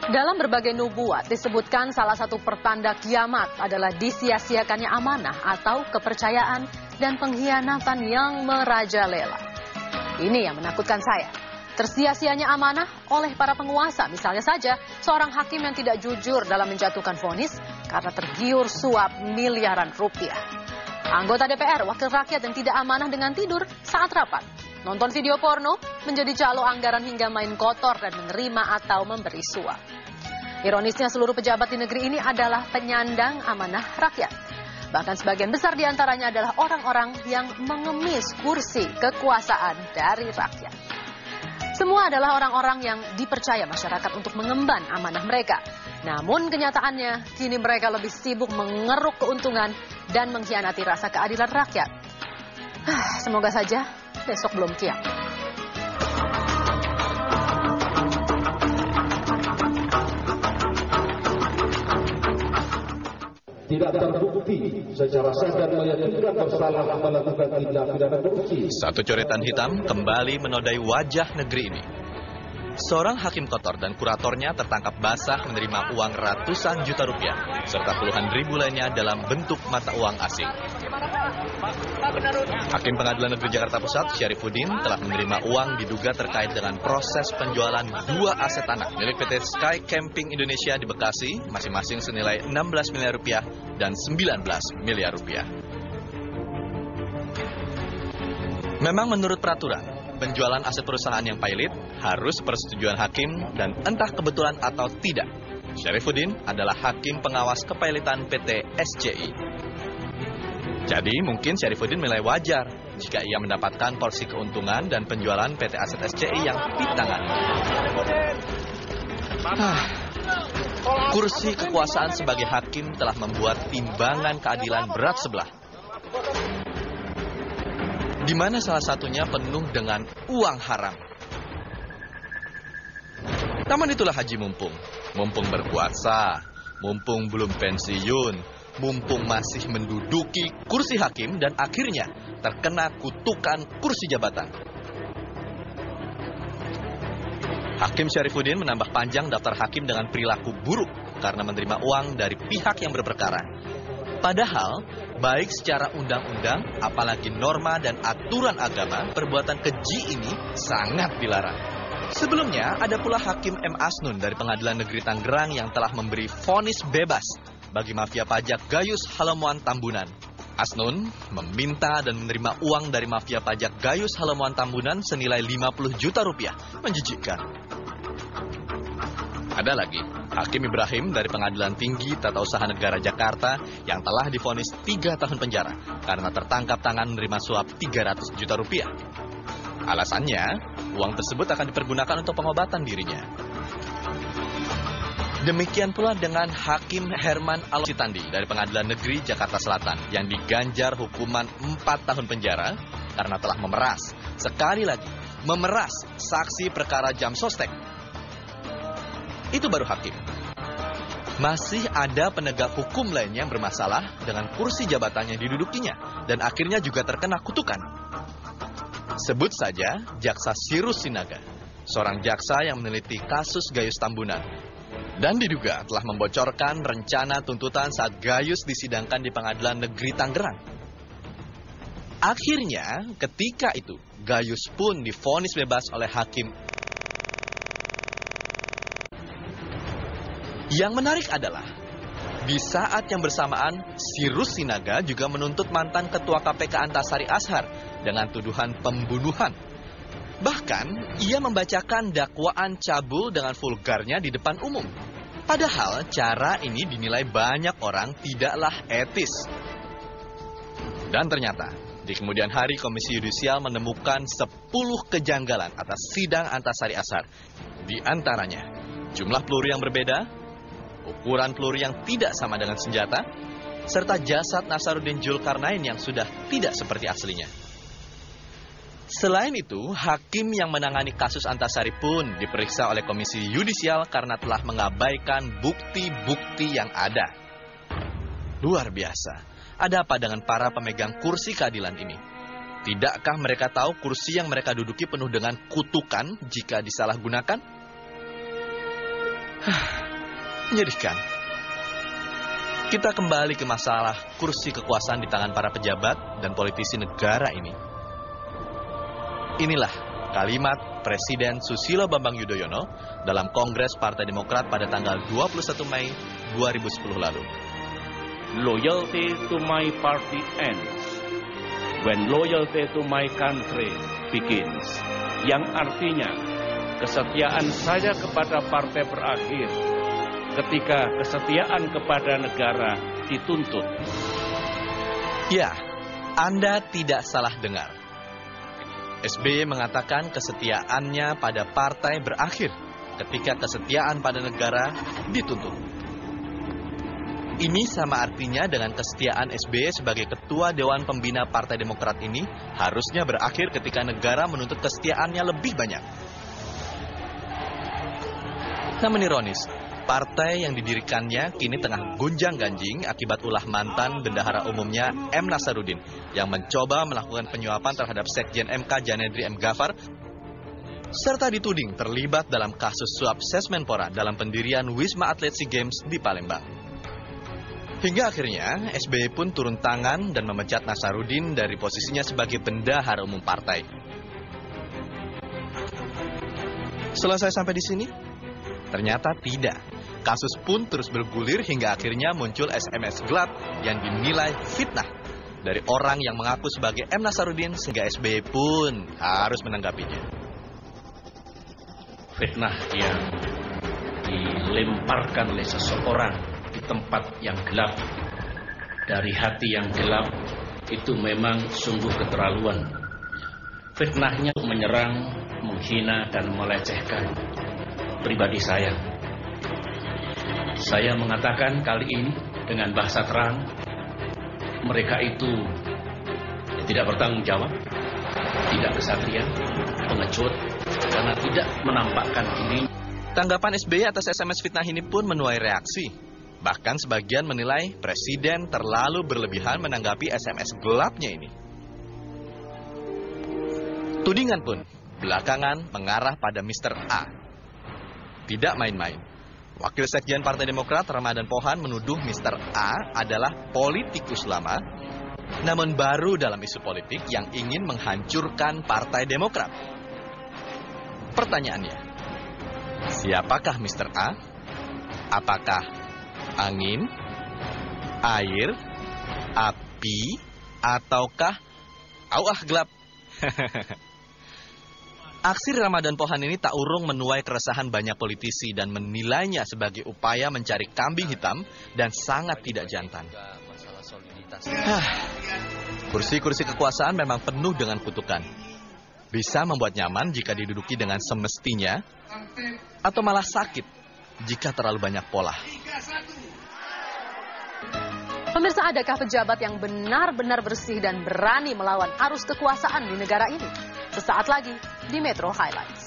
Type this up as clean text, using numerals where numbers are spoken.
Dalam berbagai nubuat disebutkan salah satu pertanda kiamat adalah disia-siakannya amanah atau kepercayaan dan pengkhianatan yang merajalela. Ini yang menakutkan saya. Tersia-sianya amanah oleh para penguasa. Misalnya saja seorang hakim yang tidak jujur dalam menjatuhkan vonis karena tergiur suap miliaran rupiah. Anggota DPR, wakil rakyat yang tidak amanah dengan tidur saat rapat. Nonton video porno, menjadi calo anggaran hingga main kotor dan menerima atau memberi suap. Ironisnya seluruh pejabat di negeri ini adalah penyandang amanah rakyat. Bahkan sebagian besar diantaranya adalah orang-orang yang mengemis kursi kekuasaan dari rakyat. Semua adalah orang-orang yang dipercaya masyarakat untuk mengemban amanah mereka. Namun kenyataannya kini mereka lebih sibuk mengeruk keuntungan dan mengkhianati rasa keadilan rakyat. Semoga saja besok belum kiamat. Tidak terbukti secara sah dan meyakinkan bersalah melakukan tindak pidana korupsi. Satu coretan hitam kembali menodai wajah negeri ini. Seorang hakim kotor dan kuratornya tertangkap basah menerima uang ratusan juta rupiah, serta puluhan ribu lainnya dalam bentuk mata uang asing. Hakim Pengadilan Negeri Jakarta Pusat, Syarifuddin, telah menerima uang diduga terkait dengan proses penjualan 2 aset tanah milik PT Sky Camping Indonesia di Bekasi, masing-masing senilai 16 miliar rupiah dan 19 miliar rupiah. Memang menurut peraturan, penjualan aset perusahaan yang pailit harus persetujuan hakim dan entah kebetulan atau tidak, Syarifuddin adalah hakim pengawas kepailitan PT SCI. Jadi mungkin Syarifuddin menilai wajar jika ia mendapatkan porsi keuntungan dan penjualan PT Aset SCI yang pitangan. Kursi kekuasaan sebagai hakim telah membuat timbangan keadilan berat sebelah. Di mana salah satunya penuh dengan uang haram. Namun itulah Haji Mumpung. Mumpung berkuasa, mumpung belum pensiun, mumpung masih menduduki kursi hakim dan akhirnya terkena kutukan kursi jabatan. Hakim Syarifuddin menambah panjang daftar hakim dengan perilaku buruk karena menerima uang dari pihak yang berperkara. Padahal, baik secara undang-undang, apalagi norma dan aturan agama, perbuatan keji ini sangat dilarang. Sebelumnya, ada pula Hakim M. Asnun dari Pengadilan Negeri Tangerang yang telah memberi vonis bebas bagi mafia pajak Gayus Halemuan Tambunan. Asnun meminta dan menerima uang dari mafia pajak Gayus Halemuan Tambunan senilai 50 juta rupiah. Menjijikkan. Ada lagi, Hakim Ibrahim dari Pengadilan Tinggi Tata Usaha Negara Jakarta yang telah divonis 3 tahun penjara karena tertangkap tangan menerima suap 300 juta rupiah. Alasannya, uang tersebut akan dipergunakan untuk pengobatan dirinya. Demikian pula dengan Hakim Herman Alositandi dari Pengadilan Negeri Jakarta Selatan yang diganjar hukuman 4 tahun penjara karena telah memeras, sekali lagi, memeras saksi perkara jam sostek. Itu baru hakim. Masih ada penegak hukum lainnya yang bermasalah dengan kursi jabatan yang didudukinya dan akhirnya juga terkena kutukan. Sebut saja Jaksa Sirus Sinaga, seorang jaksa yang meneliti kasus Gayus Tambunan dan diduga telah membocorkan rencana tuntutan saat Gayus disidangkan di Pengadilan Negeri Tangerang. Akhirnya, ketika itu, Gayus pun divonis bebas oleh hakim. Yang menarik adalah, di saat yang bersamaan, Sirus Sinaga juga menuntut mantan Ketua KPK Antasari Ashar dengan tuduhan pembunuhan. Bahkan, ia membacakan dakwaan cabul dengan vulgarnya di depan umum. Padahal, cara ini dinilai banyak orang tidaklah etis. Dan ternyata, di kemudian hari Komisi Yudisial menemukan 10 kejanggalan atas sidang Antasari Ashar. Di antaranya, jumlah peluru yang berbeda, ukuran peluru yang tidak sama dengan senjata, serta jasad Nasaruddin Zulkarnain yang sudah tidak seperti aslinya. Selain itu, hakim yang menangani kasus Antasari pun diperiksa oleh Komisi Yudisial karena telah mengabaikan bukti-bukti yang ada. Luar biasa. Ada apa dengan para pemegang kursi keadilan ini? Tidakkah mereka tahu kursi yang mereka duduki penuh dengan kutukan jika disalahgunakan? Menyedihkan. Kita kembali ke masalah kursi kekuasaan di tangan para pejabat dan politisi negara ini. Inilah kalimat Presiden Susilo Bambang Yudhoyono dalam Kongres Partai Demokrat pada tanggal 21 Mei 2010 lalu. Loyalty to my party ends when loyalty to my country begins. Yang artinya kesetiaan saya kepada partai berakhir ketika kesetiaan kepada negara dituntut. Ya, Anda tidak salah dengar. SBY mengatakan kesetiaannya pada partai berakhir ketika kesetiaan pada negara dituntut. Ini sama artinya dengan kesetiaan SBY sebagai Ketua Dewan Pembina Partai Demokrat ini harusnya berakhir ketika negara menuntut kesetiaannya lebih banyak. Namun ironis, partai yang didirikannya kini tengah gonjang-ganjing akibat ulah mantan bendahara umumnya M. Nasaruddin yang mencoba melakukan penyuapan terhadap Sekjen MK Janedri M. Gafar serta dituding terlibat dalam kasus suap Sesmenpora dalam pendirian Wisma Atlet SEA Games di Palembang. Hingga akhirnya SBY pun turun tangan dan memecat Nasaruddin dari posisinya sebagai bendahara umum partai. Selesai sampai di sini? Ternyata tidak. Kasus pun terus bergulir hingga akhirnya muncul SMS gelap yang dinilai fitnah dari orang yang mengaku sebagai M. Nasaruddin sehingga SBY pun harus menanggapinya. Fitnah yang dilemparkan oleh seseorang di tempat yang gelap, dari hati yang gelap, itu memang sungguh keterlaluan. Fitnahnya menyerang, menghina, dan melecehkan pribadi saya. Saya mengatakan kali ini dengan bahasa terang, mereka itu tidak bertanggung jawab, tidak kesatria, pengecut, karena tidak menampakkan diri. Tanggapan SBY atas SMS fitnah ini pun menuai reaksi. Bahkan sebagian menilai Presiden terlalu berlebihan menanggapi SMS gelapnya ini. Tudingan pun belakangan mengarah pada Mr. A. Tidak main-main. Wakil Sekjen Partai Demokrat Ramadhan Pohan menuduh Mr. A adalah politikus lama, namun baru dalam isu politik yang ingin menghancurkan Partai Demokrat. Pertanyaannya, siapakah Mr. A? Apakah angin, air, api, ataukah gelap? Aksi Ramadhan Pohan ini tak urung menuai keresahan banyak politisi dan menilainya sebagai upaya mencari kambing hitam dan sangat tidak jantan. Kursi-kursi kekuasaan memang penuh dengan kutukan. Bisa membuat nyaman jika diduduki dengan semestinya, atau malah sakit jika terlalu banyak pola. Pemirsa, adakah pejabat yang benar-benar bersih dan berani melawan arus kekuasaan di negara ini? Sesaat lagi di Metro Highlights.